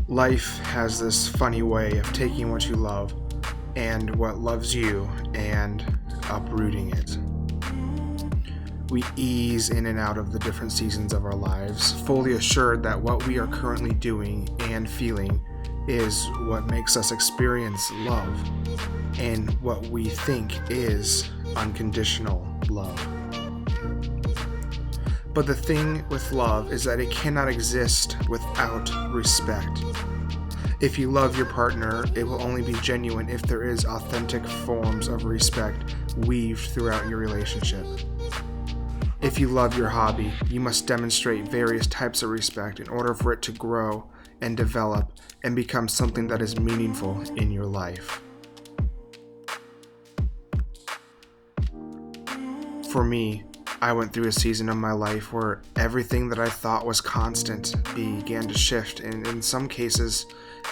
Life has this funny way of taking what you love and what loves you and uprooting it. We ease in and out of the different seasons of our lives, fully assured that what we are currently doing and feeling is what makes us experience love and what we think is unconditional love. But the thing with love is that it cannot exist without respect. If you love your partner, it will only be genuine if there is authentic forms of respect weaved throughout your relationship. If you love your hobby, you must demonstrate various types of respect in order for it to grow and develop and become something that is meaningful in your life. For me, I went through a season of my life where everything that I thought was constant began to shift and in some cases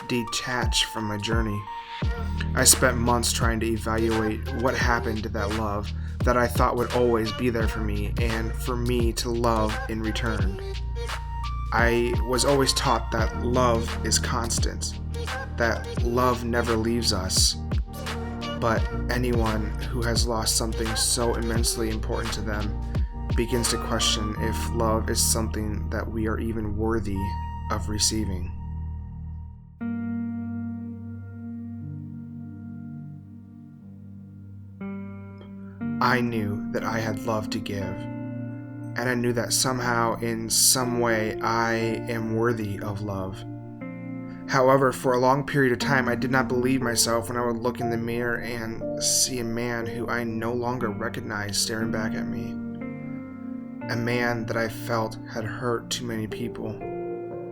detach from my journey. I spent months trying to evaluate what happened to that love that I thought would always be there for me and for me to love in return. I was always taught that love is constant, that love never leaves us. But anyone who has lost something so immensely important to them begins to question if love is something that we are even worthy of receiving. I knew that I had love to give, and I knew that somehow, in some way, I am worthy of love. However, for a long period of time, I did not believe myself when I would look in the mirror and see a man who I no longer recognized staring back at me. A man that I felt had hurt too many people.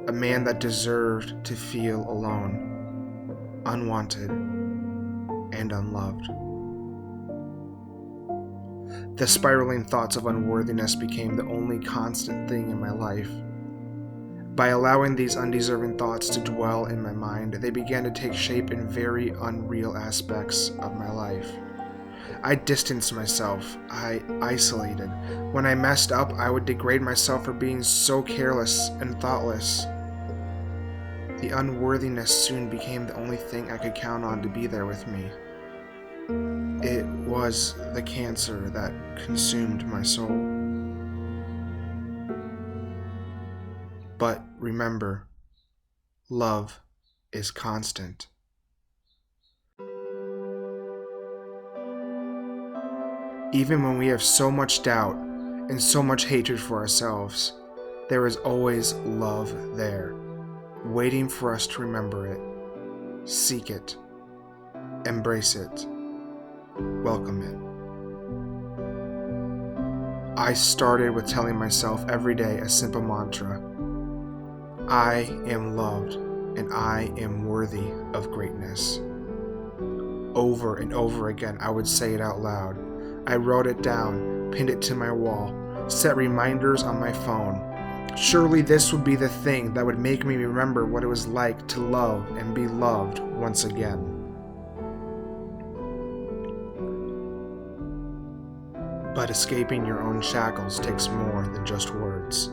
A man that deserved to feel alone, unwanted, and unloved. The spiraling thoughts of unworthiness became the only constant thing in my life. By allowing these undeserving thoughts to dwell in my mind, they began to take shape in very unreal aspects of my life. I distanced myself. I isolated. When I messed up, I would degrade myself for being so careless and thoughtless. The unworthiness soon became the only thing I could count on to be there with me. It was the cancer that consumed my soul. But remember, love is constant. Even when we have so much doubt and so much hatred for ourselves, there is always love there, waiting for us to remember it, seek it, embrace it, welcome it. I started with telling myself every day a simple mantra: I am loved and I am worthy of greatness. Over and over again, I would say it out loud. I wrote it down, pinned it to my wall, set reminders on my phone. Surely this would be the thing that would make me remember what it was like to love and be loved once again. But escaping your own shackles takes more than just words.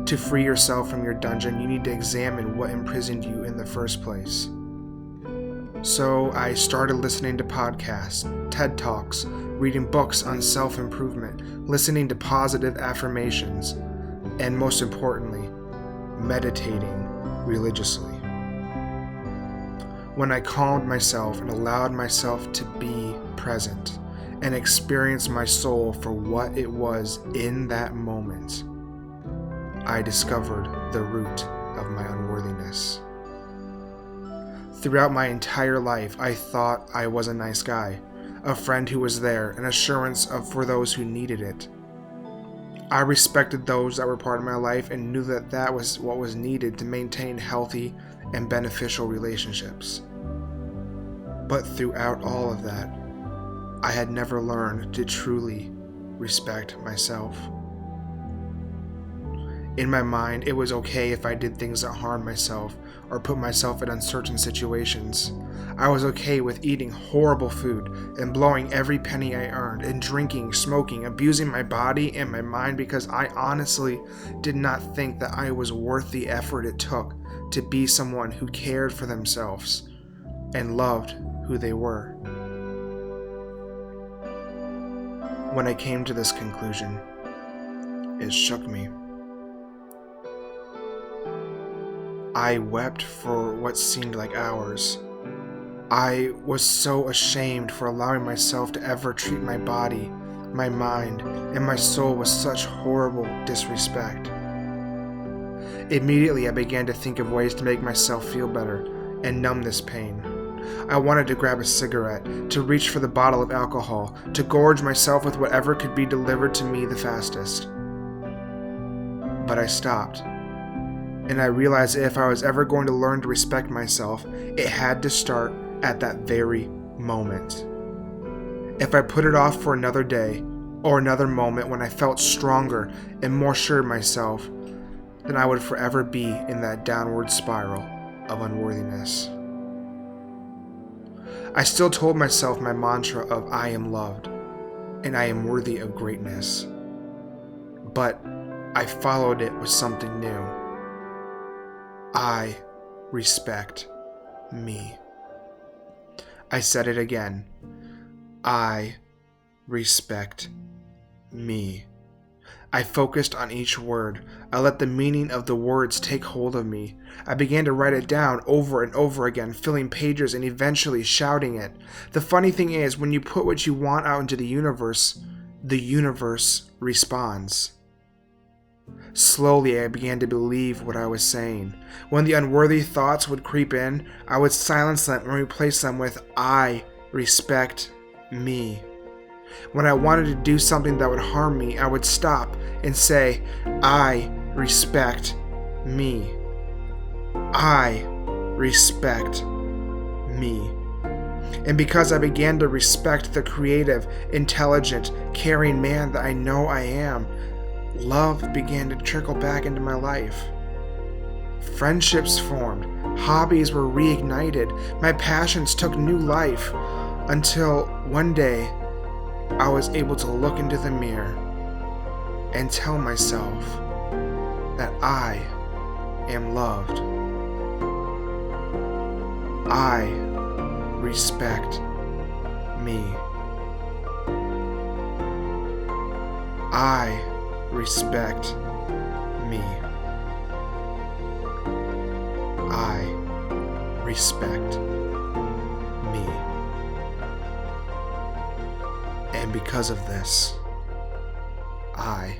To free yourself from your dungeon, you need to examine what imprisoned you in the first place. So I started listening to podcasts, TED Talks, reading books on self-improvement, listening to positive affirmations, and most importantly, meditating religiously. When I calmed myself and allowed myself to be present and experience my soul for what it was in that moment, I discovered the root of my unworthiness. Throughout my entire life, I thought I was a nice guy, a friend who was there, an assurance for those who needed it. I respected those that were part of my life and knew that that was what was needed to maintain healthy and beneficial relationships. But throughout all of that, I had never learned to truly respect myself. In my mind, it was okay if I did things that harmed myself or put myself in uncertain situations. I was okay with eating horrible food and blowing every penny I earned, and drinking, smoking, abusing my body and my mind because I honestly did not think that I was worth the effort it took to be someone who cared for themselves and loved who they were. When I came to this conclusion, it shook me. I wept for what seemed like hours. I was so ashamed for allowing myself to ever treat my body, my mind, and my soul with such horrible disrespect. Immediately, I began to think of ways to make myself feel better and numb this pain. I wanted to grab a cigarette, to reach for the bottle of alcohol, to gorge myself with whatever could be delivered to me the fastest. But I stopped. And I realized that if I was ever going to learn to respect myself, it had to start at that very moment. If I put it off for another day or another moment when I felt stronger and more sure of myself, then I would forever be in that downward spiral of unworthiness. I still told myself my mantra of I am loved and I am worthy of greatness, but I followed it with something new. I respect me. I said it again. I respect me. I focused on each word. I let the meaning of the words take hold of me. I began to write it down over and over again, filling pages and eventually shouting it. The funny thing is, when you put what you want out into the universe responds. Slowly, I began to believe what I was saying. When the unworthy thoughts would creep in, I would silence them and replace them with I respect me. When I wanted to do something that would harm me, I would stop and say, I respect me. I respect me. And because I began to respect the creative, intelligent, caring man that I know I am, love began to trickle back into my life. Friendships formed, hobbies were reignited, my passions took new life, until one day I was able to look into the mirror and tell myself that I am loved. I respect me. I respect me. I respect me. And because of this, I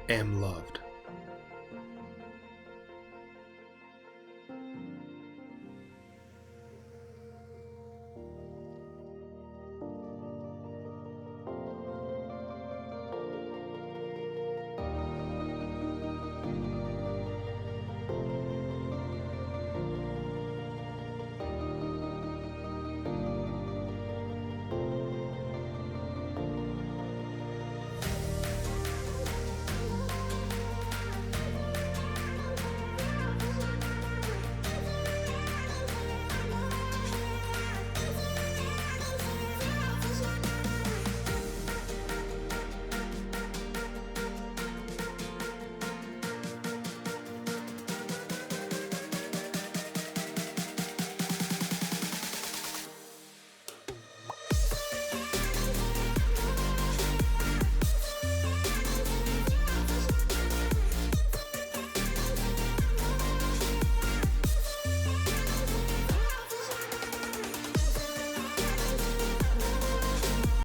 am loved.